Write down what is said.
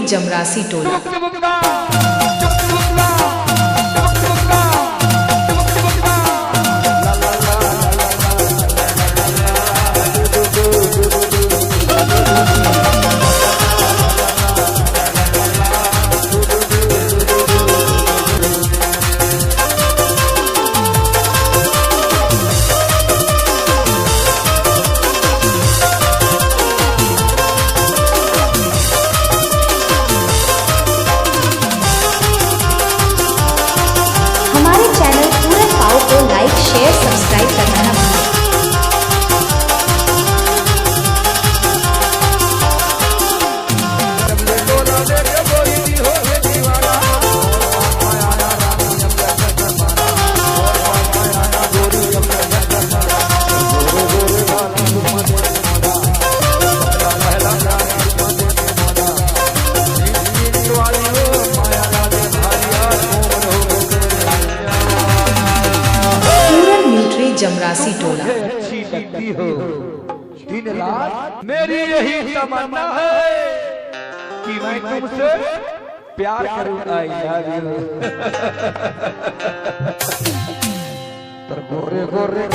जमरासी टोला। लाइक share subscribe करना ना भूलें। जमरासी टोला। अच्छी लगती हो दिन रात, मेरी यही तमन्ना है कि मैं तुमसे प्यार करूं। I love you. Gore Gore